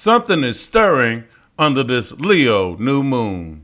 Something is stirring under this Leo new moon.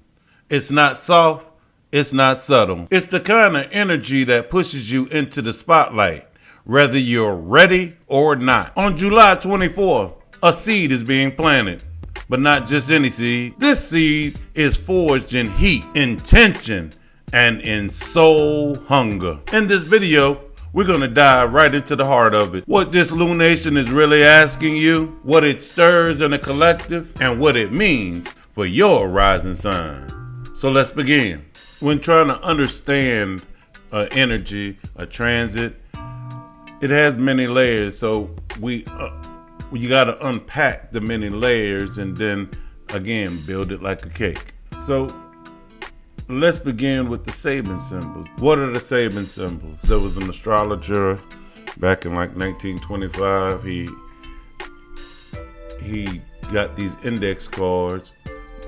It's not soft, it's not subtle. It's the kind of energy that pushes you into the spotlight, whether you're ready or not. On July 24th, a seed is being planted, but not just any seed. This seed is forged in heat, intention, and in soul hunger. In this video, we're going to dive right into the heart of it. What this lunation is really asking you, what it stirs in the collective, and what it means for your rising sign. So let's begin. When trying to understand energy, a transit, it has many layers. So you got to unpack the many layers and then again build it like a cake. So let's begin with the Sabin symbols. What are the Sabin symbols? There was an astrologer back in like 1925. He got these index cards,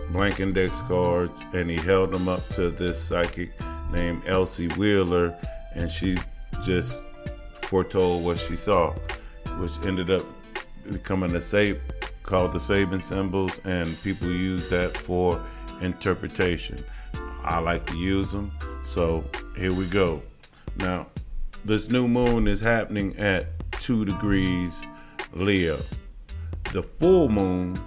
blank index cards, and he held them up to this psychic named Elsie Wheeler, and she just foretold what she saw, which ended up becoming called the Sabin symbols, and people use that for interpretation. I like to use them, so here we go. Now, this new moon is happening at 2 degrees Leo. The full moon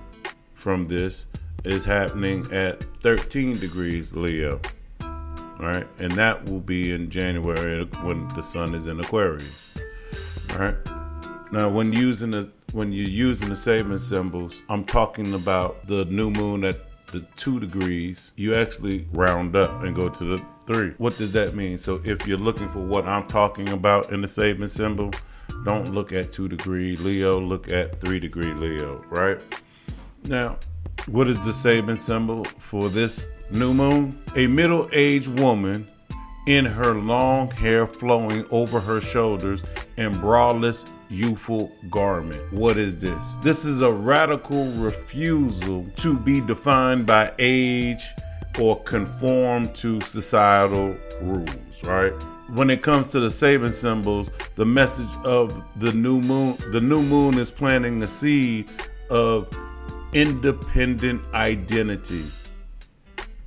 from this is happening at 13 degrees Leo. All right, and that will be in January when the sun is in Aquarius. All right. Now, when you're using the Sabin symbols, I'm talking about the new moon at the 2 degrees. You actually round up and go to the 3. What does that mean? So if you're looking for what I'm talking about in the Sabin symbol, don't look at 2 degree Leo, look at 3 degree Leo, right? Now, what is the Sabin symbol for this new moon? A middle-aged woman in her long hair flowing over her shoulders and braless youthful garment. What is this? This is a radical refusal to be defined by age or conform to societal rules, right? When it comes to the Sabin symbols, the message of the new moon is planting the seed of independent identity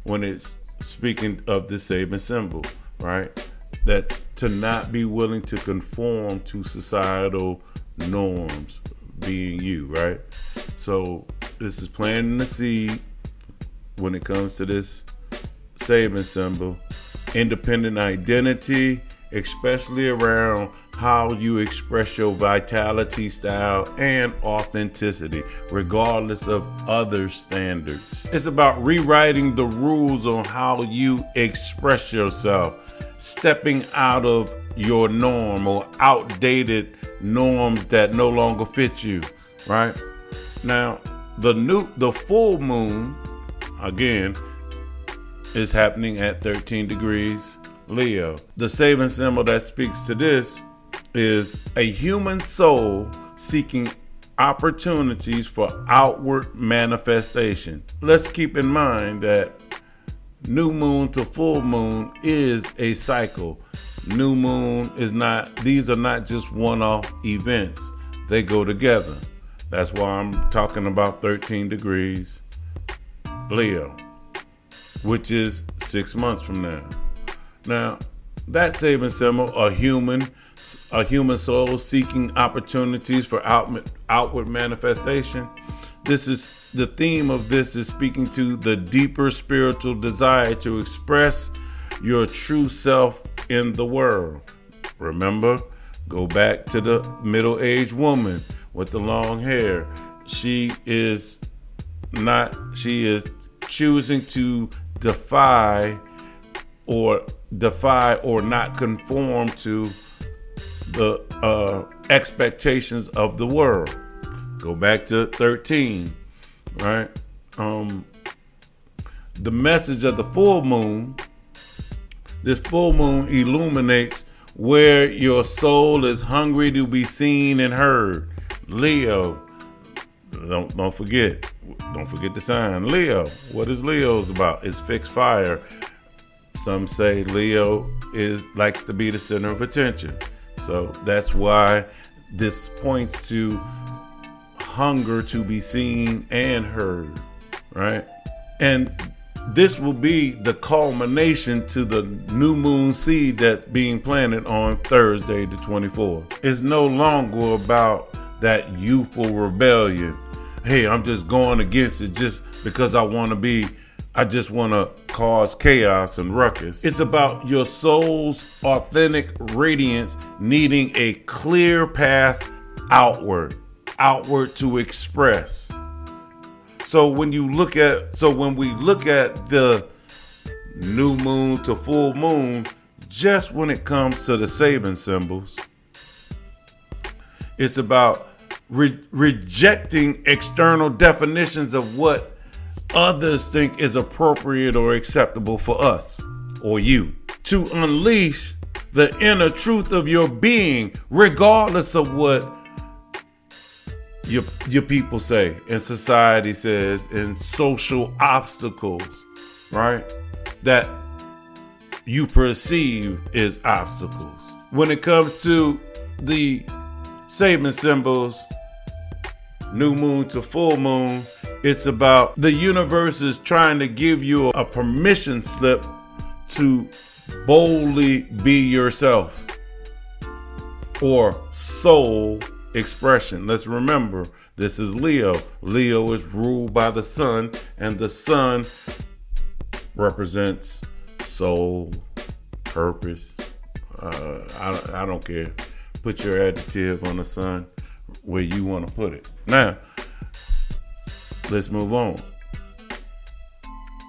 when it's speaking of the Sabin symbol, right? That's to not be willing to conform to societal norms, being you, right? So this is planting the seed when it comes to this Sabin symbol. Independent identity, especially around how you express your vitality, style, and authenticity, regardless of other standards. It's about rewriting the rules on how you express yourself, stepping out of your norm or outdated norms that no longer fit you, right? Now, the full moon, again, is happening at 13 degrees Leo. The Sabin symbol that speaks to this is a human soul seeking opportunities for outward manifestation. Let's keep in mind that new moon to full moon is a cycle. New moon these are not just one-off events. They go together. That's why I'm talking about 13 degrees Leo, which is 6 months from now. Now, that Sabin symbol, a human soul seeking opportunities for outward manifestation. This is the theme of this is speaking to the deeper spiritual desire to express your true self in the world. Remember, go back to the middle-aged woman with the long hair. She is choosing to defy or not conform to the expectations of the world. Go back to 13, right? The message of the full moon, this full moon illuminates where your soul is hungry to be seen and heard. Leo, don't forget the sign Leo. What is Leo's about? It's fixed fire. Some say Leo likes to be the center of attention. So that's why this points to hunger to be seen and heard, right? And this will be the culmination to the new moon seed that's being planted on Thursday the 24th. It's no longer about that youthful rebellion. Hey, I'm just going against it just because I just want to cause chaos and ruckus. It's about your soul's authentic radiance needing a clear path outward to express. So when we look at the new moon to full moon, just when it comes to the Sabian symbols, it's about rejecting external definitions of what others think is appropriate or acceptable for us or you, to unleash the inner truth of your being, regardless of what your people say and society says and social obstacles, right, that you perceive as obstacles. When it comes to the Sabian symbols, new moon to full moon, it's about the universe is trying to give you a permission slip to boldly be yourself, or soul expression. Let's remember, this is Leo. Leo is ruled by the sun, and the sun represents soul, purpose. I don't care. Put your adjective on the sun where you want to put it. Now, let's move on.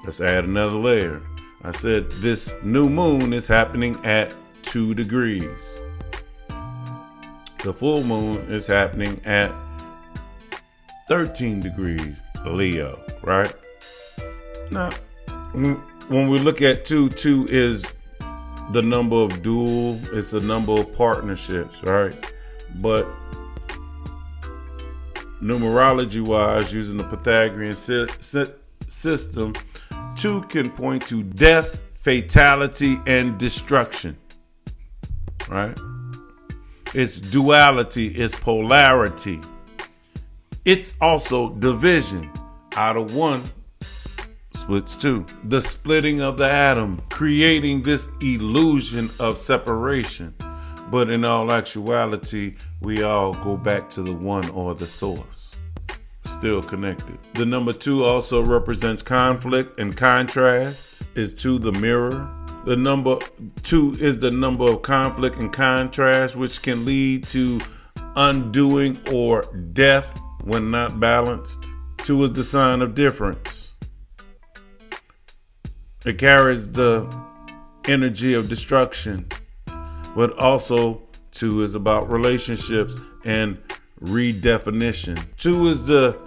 Let's add another layer. I said this new moon is happening at 2 degrees. The full moon is happening at 13 degrees Leo, right? Now, when we look at 2 is the number of dual, it's a number of partnerships, right? But numerology wise, using the Pythagorean system, 2 can point to death, fatality, and destruction, right? It's duality, it's polarity. It's also division. Out of 1 splits 2. The splitting of the atom, creating this illusion of separation. But in all actuality, we all go back to the one or the source. Still connected. The number 2 also represents conflict and contrast. Is 2 the mirror? The number 2 is the number of conflict and contrast, which can lead to undoing or death when not balanced. 2 is the sign of difference. It carries the energy of destruction, but also 2 is about relationships and redefinition. 2 is the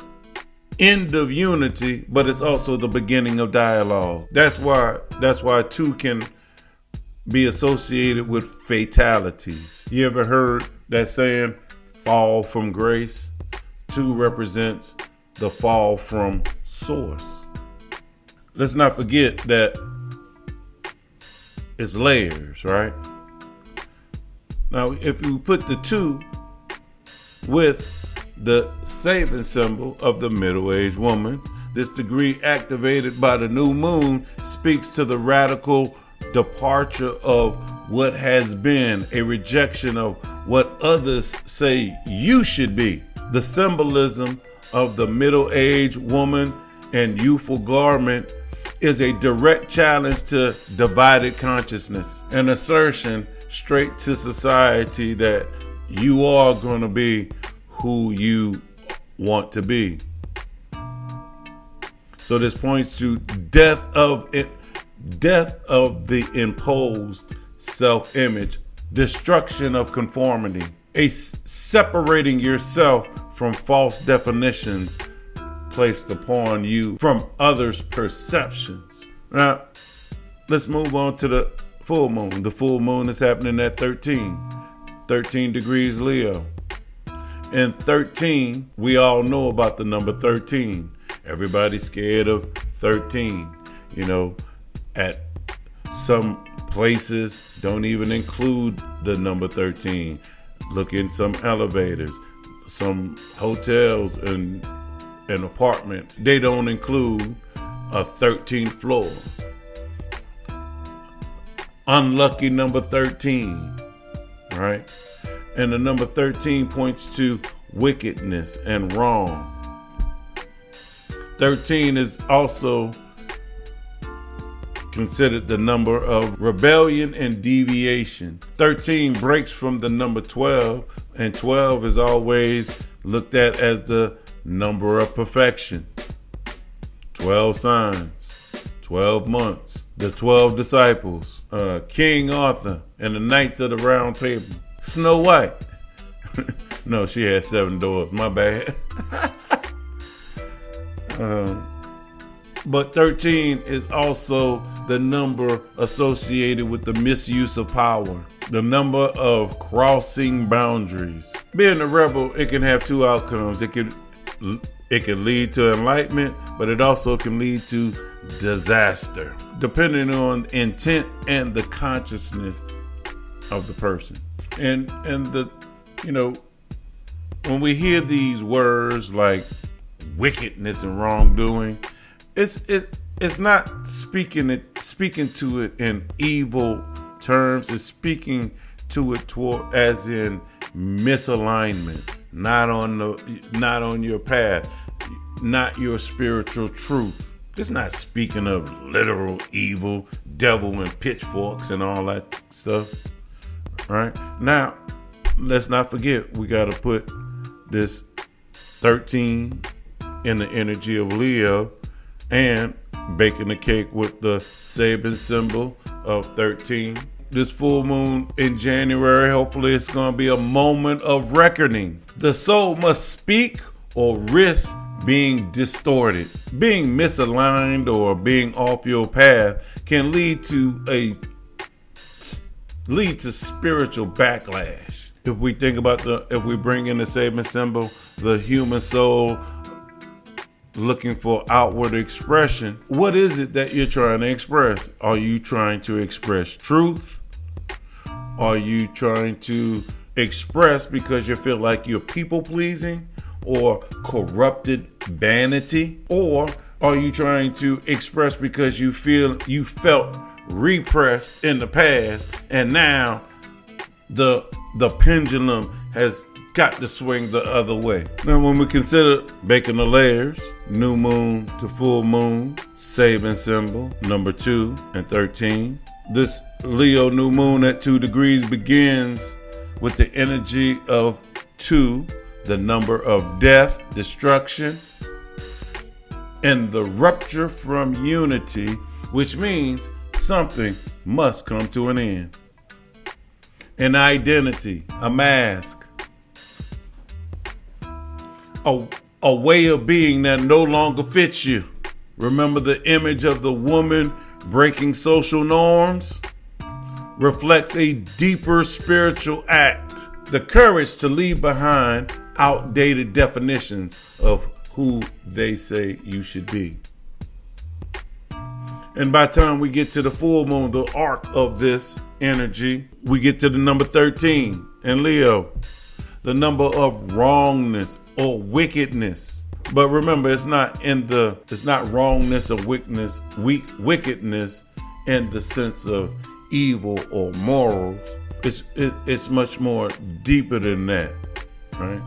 end of unity, but it's also the beginning of dialogue. That's why 2 can be associated with fatalities. You ever heard that saying, fall from grace? 2 represents the fall from source. Let's not forget that it's layers, right? Now, if you put the 2 with the Sabian symbol of the middle-aged woman, this degree activated by the new moon speaks to the radical departure of what has been, a rejection of what others say you should be. The symbolism of the middle-aged woman and youthful garment is a direct challenge to divided consciousness, an assertion straight to society that you are going to be who you want to be. So this points to death of the imposed self-image, destruction of conformity, separating yourself from false definitions placed upon you from others' perceptions. Now, let's move on to the full moon. The full moon is happening at 13 degrees Leo. And 13, we all know about the number 13. Everybody's scared of 13. You know, at some places don't even include the number 13. Look in some elevators. some hotels and an apartment, they don't include a 13th floor. Unlucky number 13, right? And the number 13 points to wickedness and wrong. 13 is also considered the number of rebellion and deviation. 13 breaks from the number 12, and 12 is always looked at as the number of perfection. 12 signs, 12 months, the 12 disciples, King Arthur and the Knights of the Round Table, Snow White. No, she had 7 doors, my bad. But 13 is also the number associated with the misuse of power, the number of crossing boundaries. Being a rebel, it can have 2 outcomes. It can lead to enlightenment, but it also can lead to disaster, depending on intent and the consciousness of the person. And the, when we hear these words like wickedness and wrongdoing, it's not speaking to it in evil terms. It's speaking to it as in misalignment, not on your path, not your spiritual truth. It's not speaking of literal evil, devil and pitchforks and all that stuff. Right? Now, let's not forget, we got to put this 13 in the energy of Leo, and baking the cake with the Sabian symbol of 13. This full moon in January, hopefully it's going to be a moment of reckoning. The soul must speak or risk being distorted. Being misaligned or being off your path can lead to spiritual backlash. If we think about if we bring in the Sabian symbol, the human soul looking for outward expression, what is it that you're trying to express? Are you trying to express truth? Are you trying to express because you feel like you're people pleasing or corrupted vanity? Or are you trying to express because you felt repressed in the past and now the pendulum has got to swing the other way? Now, when we consider baking the layers, new moon to full moon, Sabian symbol, number 2 and 13. This Leo new moon at 2 degrees begins with the energy of 2, the number of death, destruction, and the rupture from unity, which means something must come to an end. An identity, a mask, a way of being that no longer fits you. Remember the image of the woman breaking social norms? Reflects a deeper spiritual act, the courage to leave behind outdated definitions of who they say you should be. And by the time we get to the full moon, the arc of this energy, we get to the number 13 in Leo, the number of wrongness or wickedness. But remember, it's not wrongness or wickedness in the sense of evil or morals. It's much more deeper than that, right?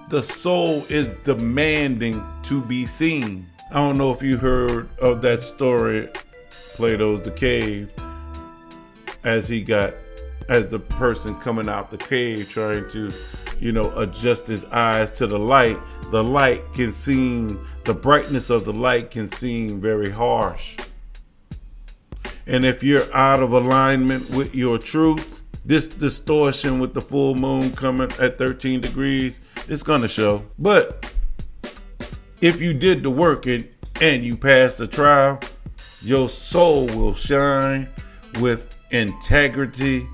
The soul is demanding to be seen. I don't know if you heard of that story, Plato's The Cave, as the person coming out the cave trying to, adjust his eyes to the light the brightness of the light can seem very harsh. And if you're out of alignment with your truth, this distortion with the full moon coming at 13 degrees, it's going to show. But if you did the work and you passed the trial, your soul will shine with integrity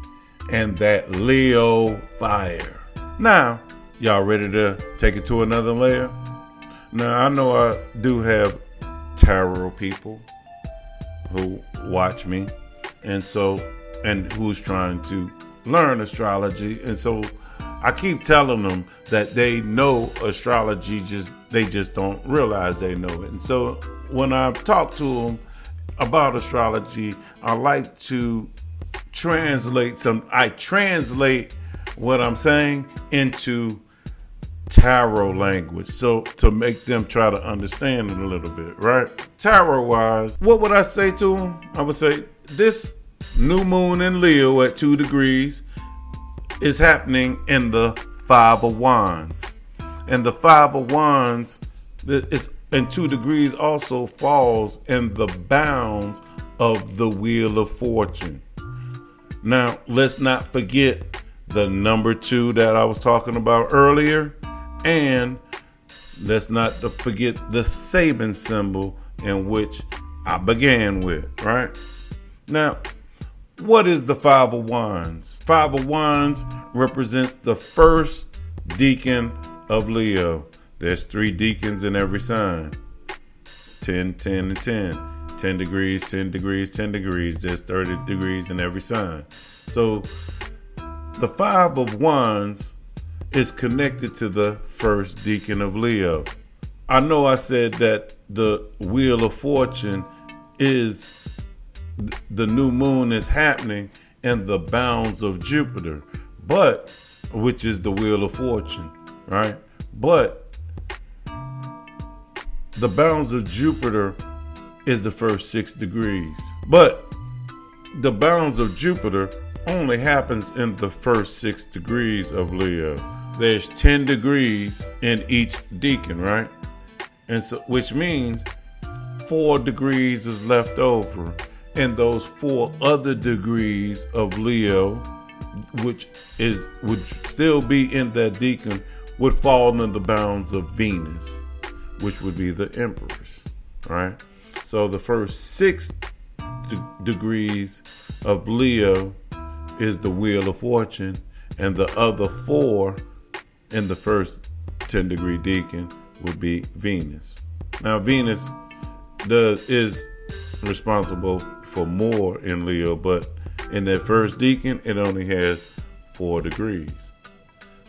and that Leo fire. Now, y'all ready to take it to another layer? Now, I know I do have tarot people who watch me and who's trying to learn astrology. And so I keep telling them that they know astrology, they just don't realize they know it. And so when I talk to them about astrology, I like to I translate what I'm saying into tarot language, so to make them try to understand it a little bit, right? Tarot wise, what would I say to them? I would say this new moon in Leo at 2 degrees is happening in the 5 of Wands. And the 5 of Wands is in 2 degrees also falls in the bounds of the Wheel of Fortune. Now, let's not forget the number 2 that I was talking about earlier. And let's not forget the Sabian symbol in which I began with, right? Now, what is the 5 of Wands? 5 of Wands represents the first decan of Leo. There's 3 decans in every sign. 10, 10, and 10. 10 degrees, 10 degrees, 10 degrees. There's 30 degrees in every sign. So the 5 of Wands is connected to the first decan of Leo. I know I said that the Wheel of Fortune is the new moon is happening in the bounds of Jupiter, but which is the Wheel of Fortune, right? But the bounds of Jupiter is the first 6 degrees. But the bounds of Jupiter only happens in the first 6 degrees of Leo. There's 10 degrees in each decan, right? And so, which means 4 degrees is left over. And those 4 other degrees of Leo, which would still be in that decan, would fall in the bounds of Venus, which would be the Empress, right? So the first 6 degrees of Leo is the Wheel of Fortune, and the other 4 in the first 10 degree decan would be Venus. Now Venus is responsible for more in Leo, but in that first decan, it only has 4 degrees.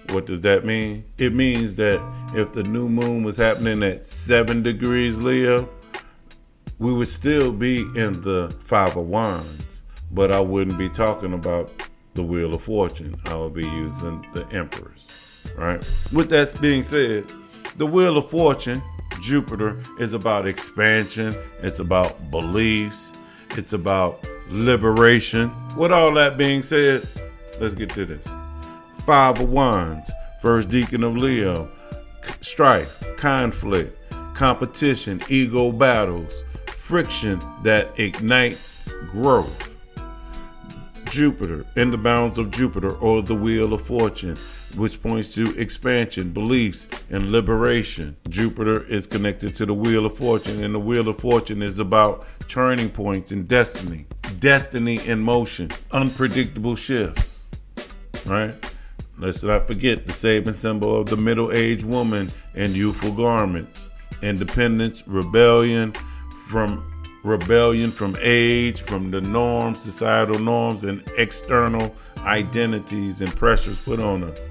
What does that mean? It means that if the new moon was happening at 7 degrees Leo, we would still be in the 5 of Wands, but I wouldn't be talking about the Wheel of Fortune. I would be using the Empress, right? With that being said, the Wheel of Fortune, Jupiter, is about expansion. It's about beliefs. It's about liberation. With all that being said, let's get to this. 5 of Wands, first decan of Leo, strife, conflict, competition, ego battles, friction that ignites growth. Jupiter, in the bounds of Jupiter, or the Wheel of Fortune, which points to expansion, beliefs, and liberation. Jupiter is connected to the Wheel of Fortune, and the Wheel of Fortune is about turning points and destiny. Destiny in motion, unpredictable shifts, right? Let's not forget the Sabian symbol of the middle-aged woman in youthful garments. Independence, rebellion from age, from the norms, societal norms, and external identities and pressures put on us.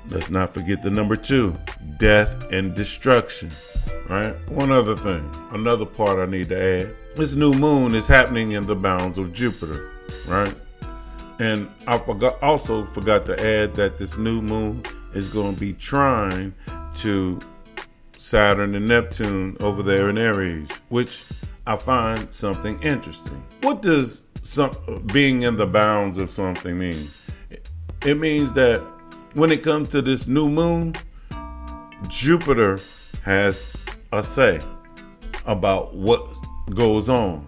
Let's not forget the number 2, death and destruction, right? One other thing, another part I need to add. This new moon is happening in the bounds of Jupiter, right? And I also forgot to add that this new moon is going to be trine to Saturn and Neptune over there in Aries, which I find something interesting. What does being in the bounds of something mean? It means that when it comes to this new moon, Jupiter has a say about what goes on.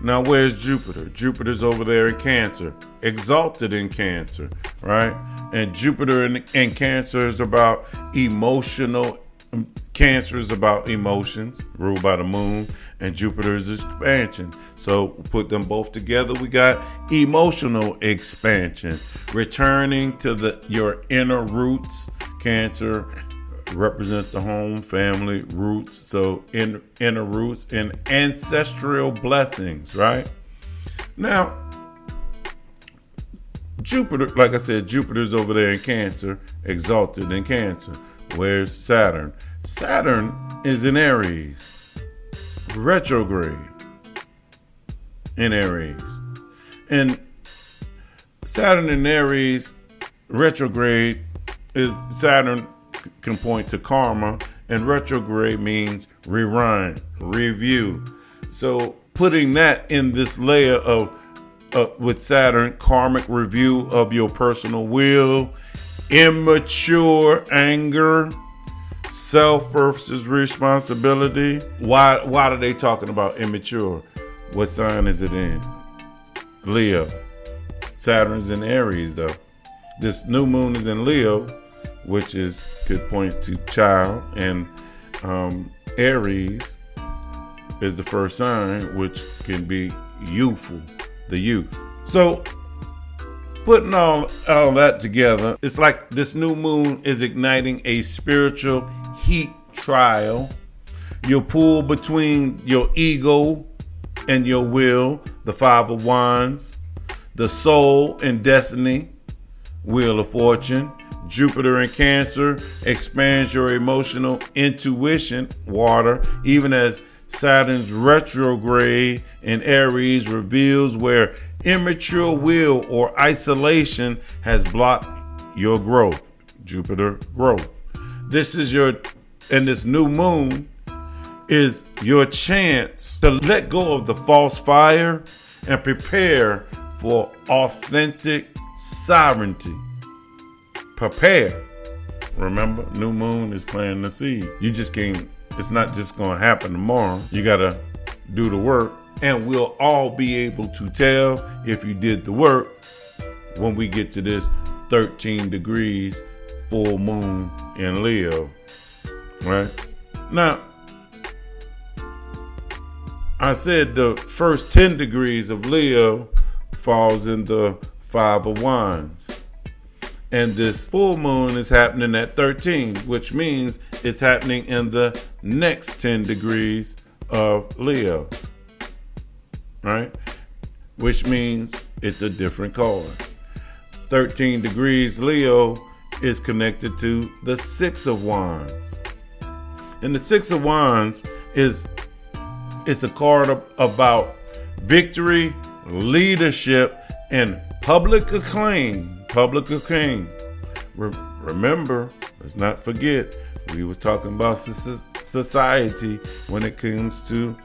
Now, where's Jupiter? Jupiter's over there in Cancer, exalted in Cancer, right? And Jupiter in Cancer is about emotional. Cancer is about emotions, ruled by the moon, and Jupiter is expansion. So put them both together, we got emotional expansion, returning to your inner roots. Cancer represents the home, family, roots. So inner roots and ancestral blessings, right? Now, Jupiter, like I said, Jupiter's over there in Cancer, exalted in Cancer. Where's Saturn? Saturn is in Aries, retrograde in Aries. And Saturn in Aries, retrograde, is Saturn can point to karma, and retrograde means rewind, review. So putting that in this layer of with Saturn, karmic review of your personal will, immature anger, self versus responsibility. Why are they talking about immature? What sign is it in? Leo. Saturn's in Aries though. This new moon is in Leo, which could point to child, and Aries is the first sign, which can be youthful, the youth. So putting all that together, it's like this new moon is igniting a spiritual heat trial. You're pulled between your ego and your will, the Five of Wands, the soul and destiny, Wheel of Fortune. Jupiter in Cancer expands your emotional intuition, water, even as Saturn's retrograde in Aries reveals where immature will or isolation has blocked your growth, Jupiter growth. This new moon is your chance to let go of the false fire and prepare for authentic sovereignty. Prepare. Remember, new moon is planting the seed. You just can't, it's not just going to happen tomorrow. You got to do the work, and we'll all be able to tell if you did the work when we get to this 13 degrees full moon in Leo. Right? Now, I said the first 10 degrees of Leo falls in the Five of Wands. And this full moon is happening at 13, which means it's happening in the next 10 degrees of Leo. Right? Which means it's a different card. 13 degrees Leo is connected to the Six of Wands. And the Six of Wands it's a card about victory, leadership, and public acclaim. Remember, let's not forget, we was talking about society when it comes to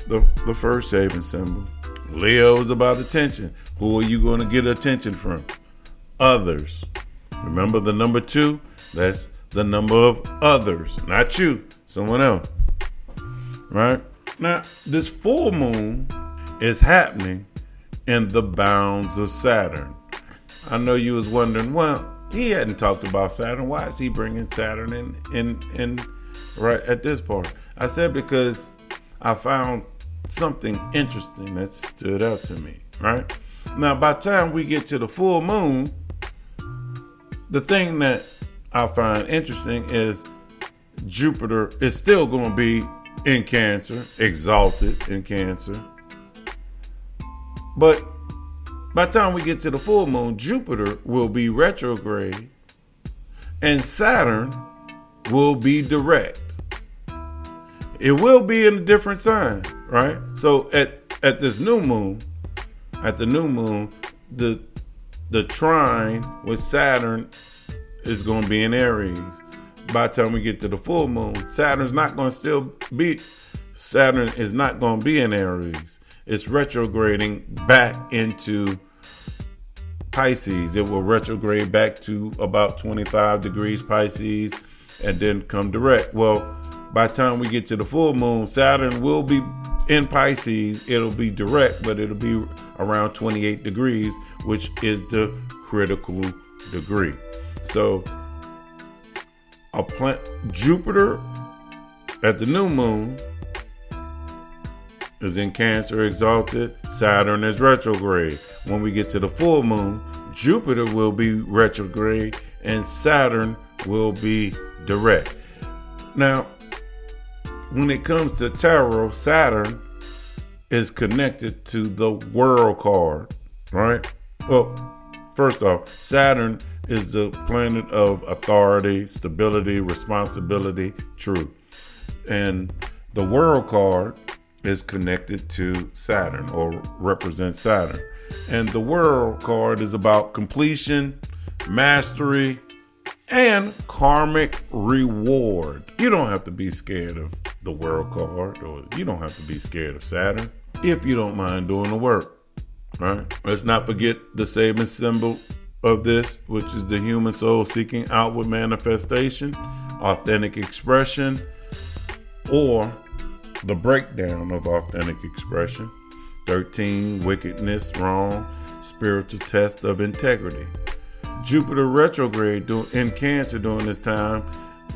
the first saving symbol. Leo is about attention. Who are you going to get attention from? Others. Remember the number 2? That's the number of others, not you, someone else. Right? Now, this full moon is happening in the bounds of Saturn. I know you was wondering, well, he hadn't talked about Saturn. Why is he bringing Saturn in right at this part? I said because I found something interesting that stood out to me, right? Now, by the time we get to the full moon, the thing that I find interesting is Jupiter is still going to be in Cancer, exalted in Cancer. But by the time we get to the full moon, Jupiter will be retrograde and Saturn will be direct. It will be in a different sign, right? So at this new moon, the trine with Saturn is going to be in Aries. By the time we get to the full moon, Saturn is not going to be in Aries. It's retrograding back into Pisces. It will retrograde back to about 25 degrees Pisces and then come direct. Well, by the time we get to the full moon, Saturn will be in Pisces. It'll be direct, but it'll be around 28 degrees, which is the critical degree. So Jupiter at the new moon is in Cancer, exalted. Saturn is retrograde. When we get to the full moon, Jupiter will be retrograde and Saturn will be direct. Now, when it comes to tarot, Saturn is connected to the World card, right? Well, First off, Saturn is the planet of authority, stability, responsibility, truth. And the World card is connected to Saturn, or represents Saturn. And the World card is about completion, mastery, and karmic reward. You don't have to be scared of the World card, or you don't have to be scared of Saturn if you don't mind doing the work. Right? Let's not forget the saving symbol of this, which is the human soul seeking outward manifestation, authentic expression, or the breakdown of authentic expression. 13, wickedness, wrong, spiritual test of integrity. Jupiter retrograde in Cancer during this time.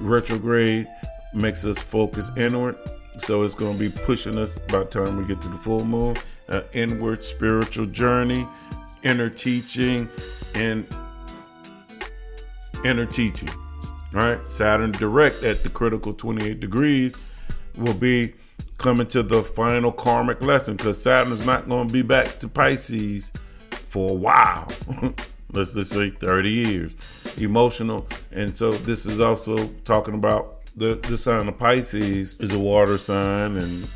Retrograde makes us focus inward. So it's going to be pushing us by the time we get to the full moon, an inward spiritual journey, inner teaching, and inner teaching. All right. Saturn direct at the critical 28 degrees will be coming to the final karmic lesson, because Saturn is not going to be back to Pisces for a while. Let's say 30 years. Emotional. And so this is also talking about the sign of Pisces is a water sign, and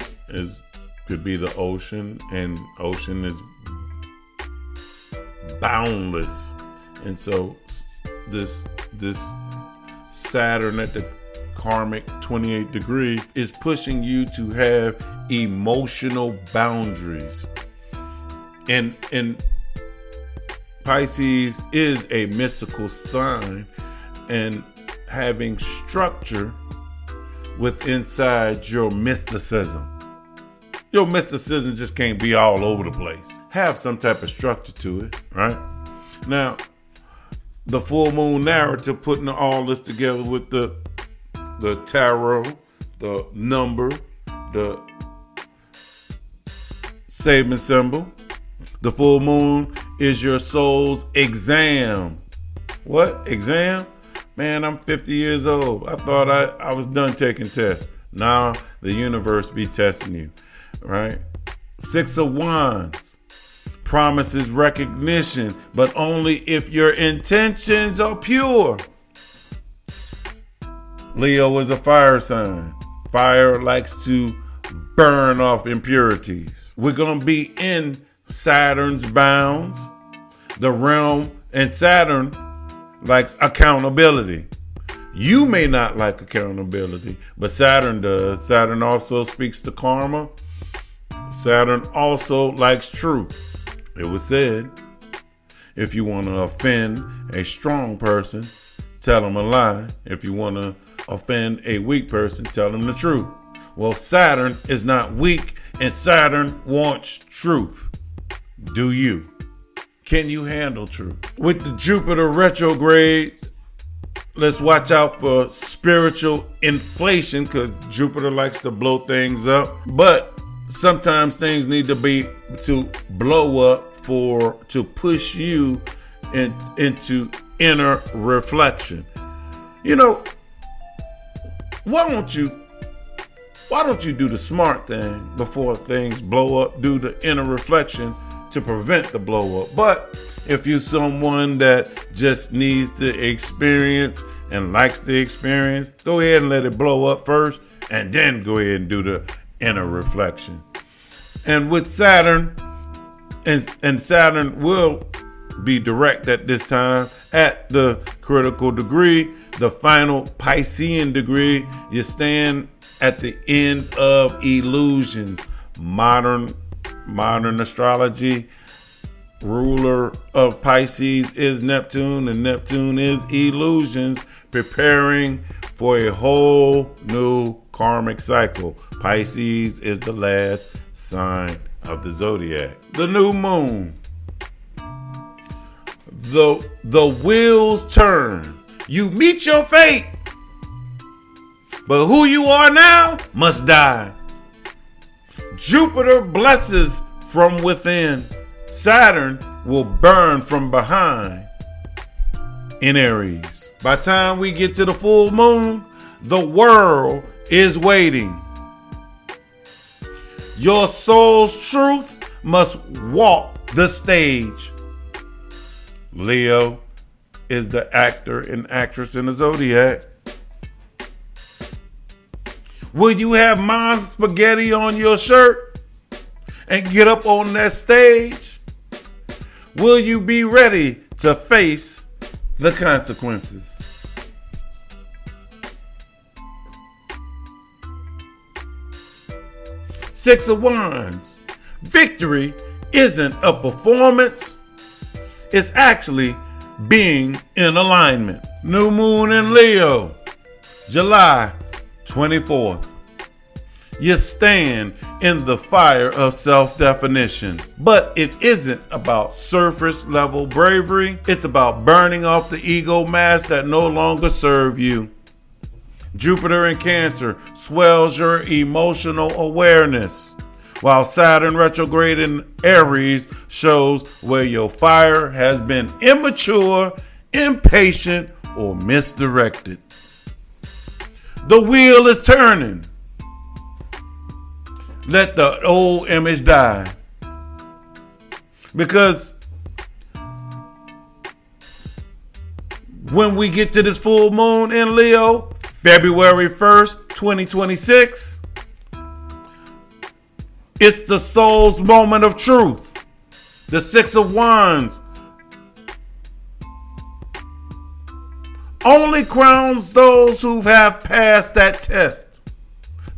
could be the ocean, and ocean is boundless. And so this Saturn at the karmic 28 degree is pushing you to have emotional boundaries. And Pisces is a mystical sign, and having structure inside your mysticism. Your mysticism just can't be all over the place. Have some type of structure to it, right? Now, the full moon narrative, putting all this together with the tarot, the number, the saving symbol. The full moon is your soul's exam. What? Exam? Man, I'm 50 years old. I thought I was done taking tests. Now the universe be testing you, right? 6 of Wands promises recognition, but only if your intentions are pure. Leo is a fire sign. Fire likes to burn off impurities. We're going to be in Saturn's bounds, the realm, and Saturn likes accountability. You may not like accountability, but Saturn does. Saturn also speaks to karma. Saturn also likes truth. It was said, if you want to offend a strong person, tell them a lie. If you want to offend a weak person, tell them the truth. Well, Saturn is not weak, and Saturn wants truth. Do you? Can you handle truth? With the Jupiter retrograde, let's watch out for spiritual inflation, because Jupiter likes to blow things up. But sometimes things need to blow up to push you into inner reflection. You know, why don't you do the smart thing before things blow up? Do the inner reflection to prevent the blow up. But if you're someone that just needs to experience and likes the experience, go ahead and let it blow up first, and then go ahead and do the inner reflection. And with Saturn, and Saturn will be direct at this time at the critical degree, the final Piscean degree. You stand at the end of illusions. Modern astrology, ruler of Pisces is Neptune, and Neptune is illusions, preparing for a whole new karmic cycle. Pisces is the last sign of the zodiac. The new moon. The wheels turn. You meet your fate, but who you are now must die. Jupiter blesses from within. Saturn will burn from behind in Aries. By the time we get to the full moon, the world is waiting. Your soul's truth must walk the stage. Leo is the actor and actress in the zodiac. Will you have Mom's spaghetti on your shirt and get up on that stage? Will you be ready to face the consequences? Six of Wands. Victory isn't a performance. It's actually being in alignment. New moon in Leo, July 24th. You stand in the fire of self-definition, but it isn't about surface level bravery. It's about burning off the ego masks that no longer serve you. Jupiter in Cancer swells your emotional awareness, while Saturn retrograde in Aries shows where your fire has been immature, impatient, or misdirected. The wheel is turning. Let the old image die. Because when we get to this full moon in Leo, February 1st, 2026, it's the soul's moment of truth. The Six of Wands only crowns those who have passed that test,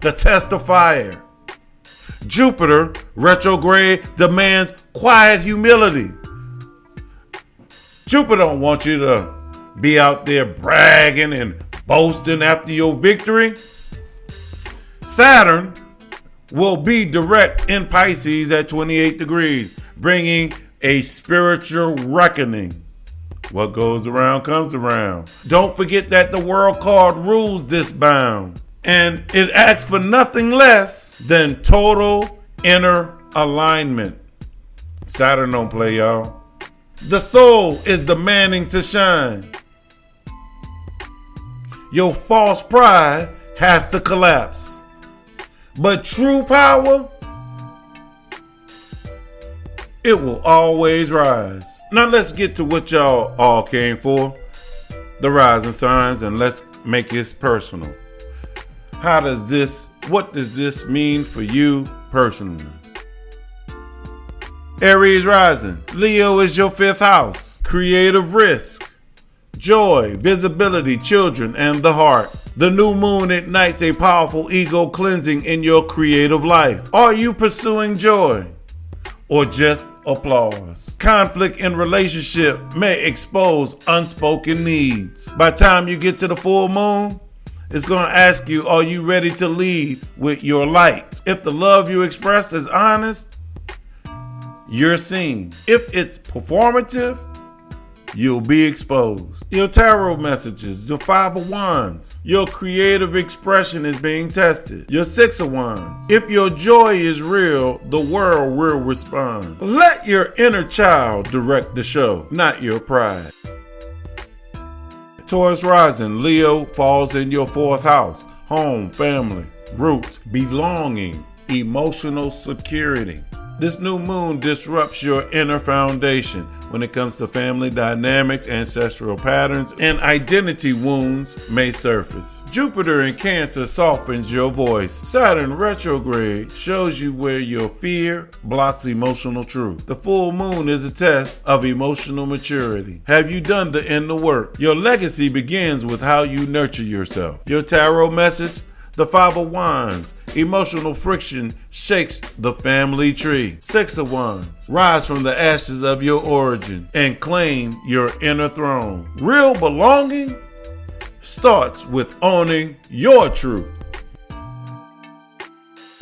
the test of fire. Jupiter retrograde demands quiet humility. Jupiter don't want you to be out there bragging and boasting after your victory. Saturn will be direct in Pisces at 28 degrees, bringing a spiritual reckoning. What goes around comes around. Don't forget that the world card rules this bound, and it asks for nothing less than total inner alignment. Saturn don't play, y'all. The soul is demanding to shine. Your false pride has to collapse. But true power, it will always rise. Now let's get to what y'all all came for. The rising signs, and let's make it personal. What does this mean for you personally? Aries rising. Leo is your 5th house. Creative risk, joy, visibility, children, and the heart. The new moon ignites a powerful ego cleansing in your creative life. Are you pursuing joy or just applause? Conflict in relationship may expose unspoken needs. By the time you get to the full moon, it's going to ask you, are you ready to lead with your light? If the love you express is honest, you're seen. If it's performative, you'll be exposed. Your tarot messages, the 5 of Wands. Your creative expression is being tested. Your 6 of Wands. If your joy is real, the world will respond. Let your inner child direct the show, not your pride. Taurus rising. Leo falls in your 4th house. Home, family, roots, belonging, emotional security. This new moon disrupts your inner foundation when it comes to family dynamics, ancestral patterns, and identity wounds may surface. Jupiter in Cancer softens your voice. Saturn retrograde shows you where your fear blocks emotional truth. The full moon is a test of emotional maturity. Have you done the inner work? Your legacy begins with how you nurture yourself. Your tarot message, the 5 of Wands. Emotional friction shakes the family tree. 6 of Wands. Rise from the ashes of your origin and claim your inner throne. Real belonging starts with owning your truth.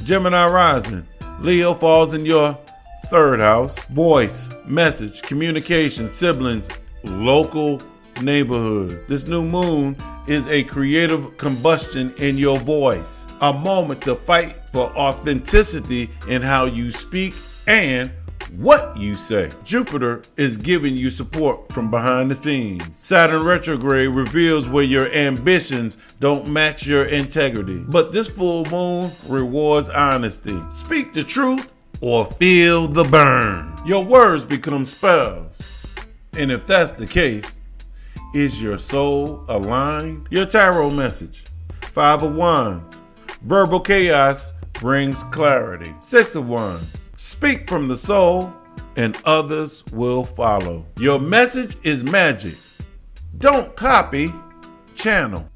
Gemini rising. Leo falls in your 3rd house. Voice, message, communication, siblings, local neighborhood. This new moon is a creative combustion in your voice, a moment to fight for authenticity in how you speak and what you say. Jupiter is giving you support from behind the scenes. Saturn retrograde reveals where your ambitions don't match your integrity. But this full moon rewards honesty. Speak the truth or feel the burn. Your words become spells, And if that's the case, is your soul aligned? Your tarot message. 5 of Wands. Verbal chaos brings clarity. 6 of Wands. Speak from the soul and others will follow. Your message is magic. Don't copy, channel.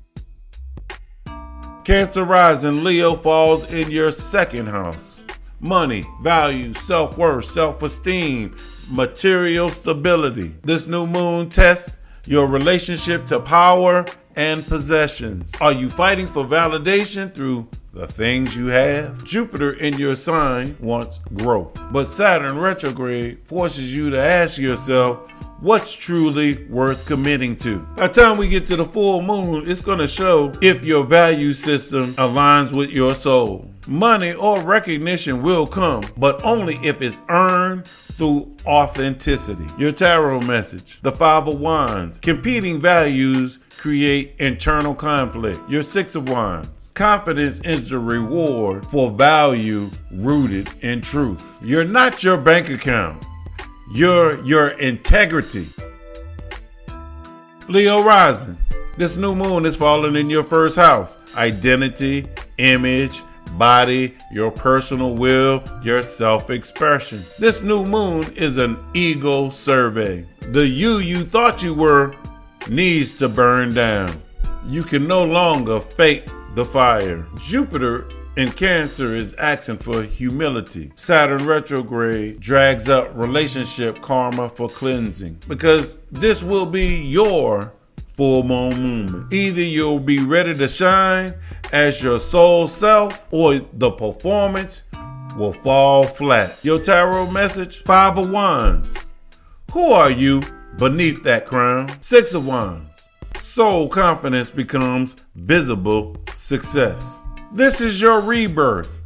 Cancer rising, Leo falls in your second house. Money, value, self-worth, self-esteem, material stability. This new moon tests your relationship to power and possessions. Are you fighting for validation through the things you have? Jupiter in your sign wants growth, but Saturn retrograde forces you to ask yourself, what's truly worth committing to? By the time we get to the full moon, it's going to show if your value system aligns with your soul. Money or recognition will come, but only if it's earned through authenticity. Your tarot message. The 5 of Wands. Competing values create internal conflict. Your 6 of Wands. Confidence is the reward for value rooted in truth. You're not your bank account. You're your integrity. Leo rising. This new moon is falling in your first house. Identity, image, body, your personal will, your self-expression. This new moon is an ego survey. The you thought you were needs to burn down. You can no longer fake the fire. Jupiter in Cancer is asking for humility. Saturn retrograde drags up relationship karma for cleansing, because this will be your full moon movement. Either you'll be ready to shine as your soul self, or the performance will fall flat. Your tarot message. 5 of Wands. Who are you beneath that crown? 6 of Wands. Soul confidence becomes visible success. This is your rebirth.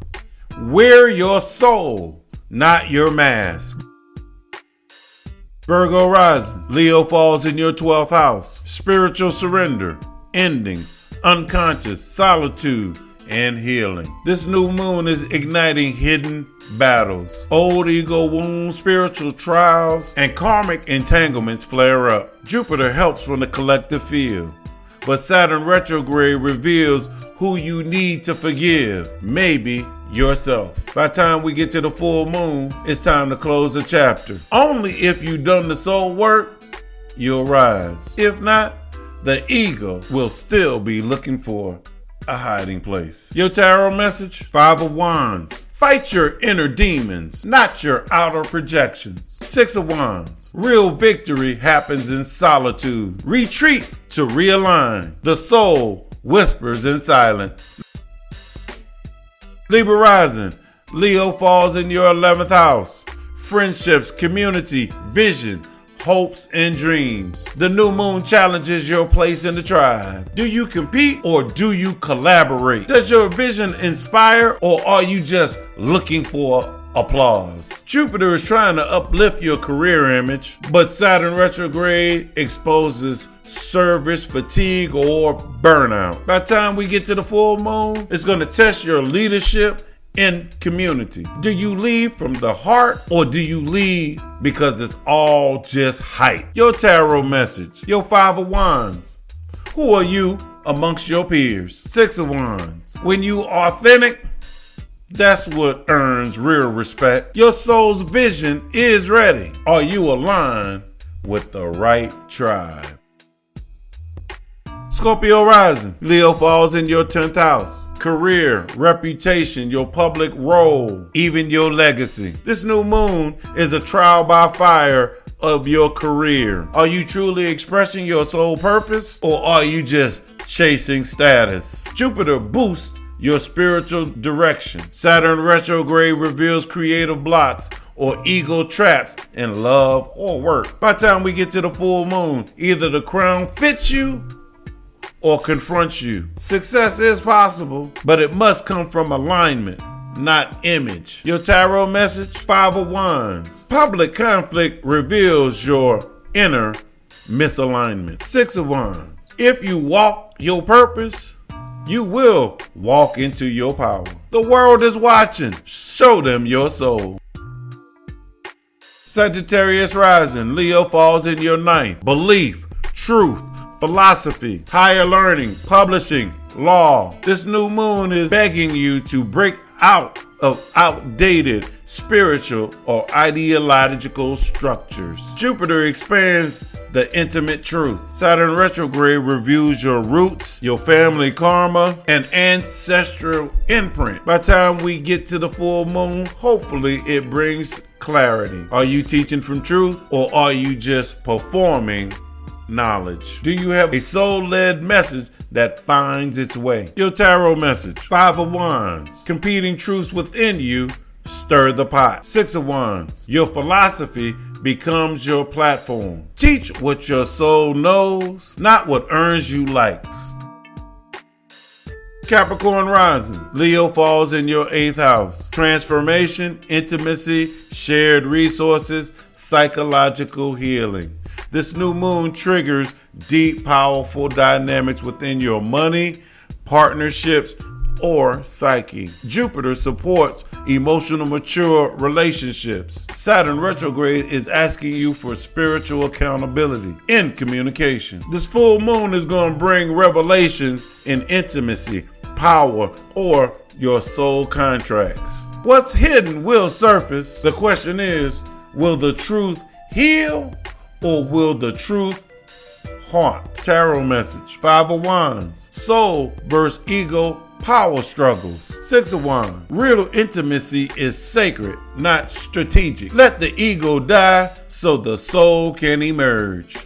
Wear your soul, not your mask. Virgo rising. Leo falls in your 12th house. Spiritual surrender, endings, unconscious, solitude, and healing. This new moon is igniting hidden battles. Old ego wounds, spiritual trials, and karmic entanglements flare up. Jupiter helps from the collective field, but Saturn retrograde reveals who you need to forgive. Maybe yourself. By the time we get to the full moon, it's time to close the chapter. Only if you've done the soul work, you'll rise. If not, the ego will still be looking for a hiding place. Your tarot message. 5 of Wands. Fight your inner demons, not your outer projections. 6 of Wands. Real victory happens in solitude. Retreat to realign. The soul whispers in silence. Libra rising. Leo falls in your 11th house. Friendships, community, vision, hopes, and dreams. The new moon challenges your place in the tribe. Do you compete or do you collaborate? Does your vision inspire, or are you just looking for applause? Jupiter is trying to uplift your career image, but Saturn retrograde exposes service fatigue or burnout. By the time we get to the full moon, it's going to test your leadership in community. Do you lead from the heart, or do you lead because it's all just hype? Your tarot message. Your 5 of Wands. Who are you amongst your peers? 6 of Wands. When you are authentic, that's what earns real respect. Your soul's vision is ready. Are you aligned with the right tribe? Scorpio rising. Leo falls in your 10th house. Career, reputation, your public role, even your legacy. This new moon is a trial by fire of your career. Are you truly expressing your soul purpose, or are you just chasing status? Jupiter boosts your spiritual direction. Saturn retrograde reveals creative blocks or ego traps in love or work. By the time we get to the full moon, either the crown fits you or confronts you. Success is possible, but it must come from alignment, not image. Your tarot message. 5 of Wands. Public conflict reveals your inner misalignment. 6 of Wands. If you walk your purpose, you will walk into your power. The world is watching. Show them your soul. Sagittarius rising, Leo falls in your ninth. Belief, truth, philosophy, higher learning, publishing, law. This new moon is begging you to break out of outdated spiritual or ideological structures. Jupiter expands the intimate truth. Saturn retrograde reviews your roots, your family karma, and ancestral imprint. By the time we get to the full moon, hopefully it brings clarity. Are you teaching from truth, or are you just performing knowledge? Do you have a soul-led message that finds its way? Your tarot message: Five of Wands. Competing truths within you stir the pot. Six of Wands. Your philosophy becomes your platform. Teach what your soul knows, not what earns you likes. Capricorn rising, Leo falls in your 8th house. Transformation, intimacy, shared resources, psychological healing. This new moon triggers deep, powerful dynamics within your money, partnerships, or psyche. Jupiter supports emotional, mature relationships. Saturn retrograde is asking you for spiritual accountability in communication. This full moon is going to bring revelations in intimacy, power, or your soul contracts. What's hidden will surface. The question is, will the truth heal, or will the truth haunt? Tarot message: Five of Wands. Soul versus ego power struggles. Six of Wands. Real intimacy is sacred, not strategic. Let the ego die so the soul can emerge.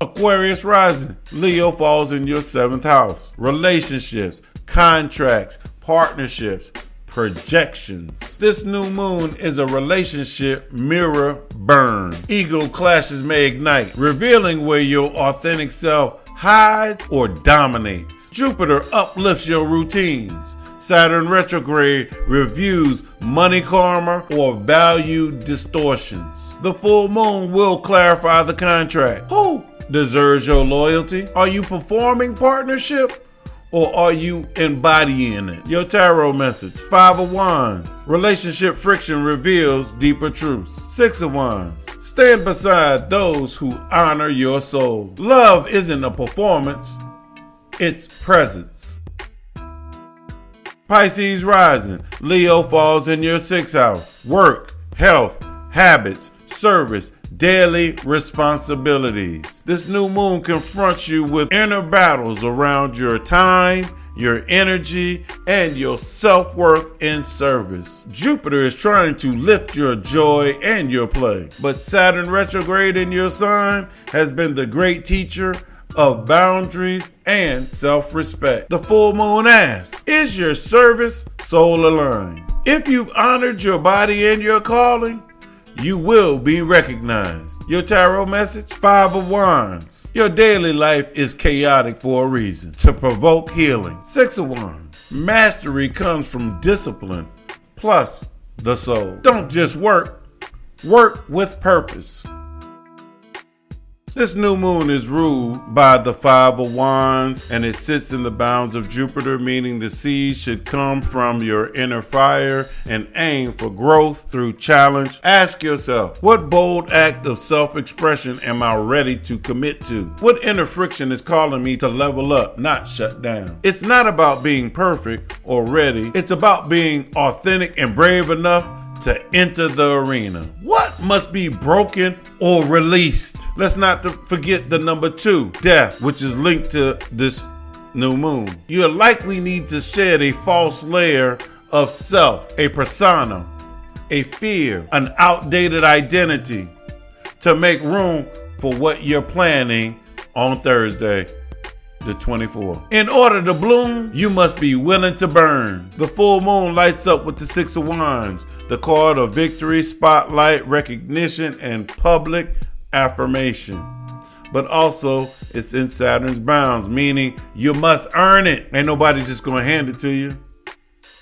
Aquarius rising, Leo falls in your 7th house. Relationships, contracts, partnerships, projections. This new moon is a relationship mirror burn. Ego clashes may ignite, revealing where your authentic self hides or dominates. Jupiter uplifts your routines. Saturn retrograde reviews money karma or value distortions. The full moon will clarify the contract. Who deserves your loyalty? Are you performing partnership, or are you embodying it? Your tarot message: Five of Wands. Relationship friction reveals deeper truths. Six of Wands. Stand beside those who honor your soul. Love isn't a performance, it's presence. Pisces rising, Leo falls in your 6th house. Work, health, habits, service, daily responsibilities. This new moon confronts you with inner battles around your time, your energy, and your self-worth in service. Jupiter is trying to lift your joy and your play, but Saturn retrograde in your sign has been the great teacher of boundaries and self-respect. The full moon asks, is your service soul aligned? If you've honored your body and your calling, you will be recognized. Your tarot message: Five of Wands. Your daily life is chaotic for a reason, to provoke healing. Six of Wands. Mastery comes from discipline plus the soul. Don't just work, work with purpose. This new moon is ruled by the Five of Wands, and it sits in the bounds of Jupiter, meaning the seed should come from your inner fire and aim for growth through challenge. Ask yourself, what bold act of self-expression am I ready to commit to? What inner friction is calling me to level up, not shut down? It's not about being perfect or ready. It's about being authentic and brave enough to enter the arena. What must be broken or released? Let's not forget the number 2, death, which is linked to this new moon. You'll likely need to shed a false layer of self, a persona, a fear, an outdated identity to make room for what you're planning on Thursday, the 24th. In order to bloom, you must be willing to burn. The full moon lights up with the Six of Wands, the card of victory, spotlight, recognition, and public affirmation. But also, it's in Saturn's bounds, meaning you must earn it. Ain't nobody just gonna hand it to you,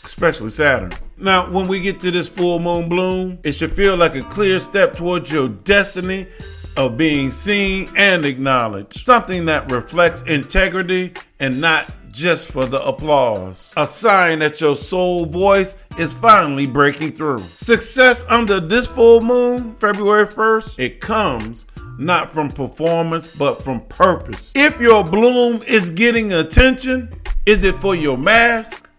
especially Saturn. Now, when we get to this full moon bloom, it should feel like a clear step towards your destiny of being seen and acknowledged. Something that reflects integrity and not just for the applause. A sign that your soul voice is finally breaking through. Success under this full moon, February 1st, it comes not from performance, but from purpose. If your bloom is getting attention, is it for your mask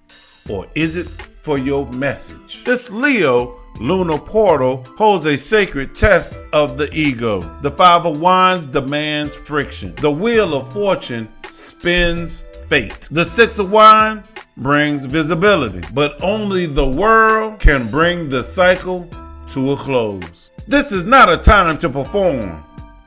or is it for your message? This Leo lunar portal holds a sacred test of the ego. The Five of Wands demands friction. The Wheel of Fortune spins fate. The Six of Wands brings visibility, but only the world can bring the cycle to a close. This is not a time to perform.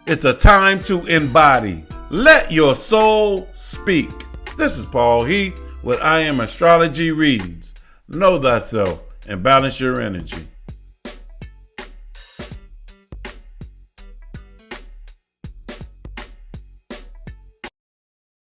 It's a time to embody. Let your soul speak. This is Paul Heath with I Am Astrology Readings. Know thyself and balance your energy.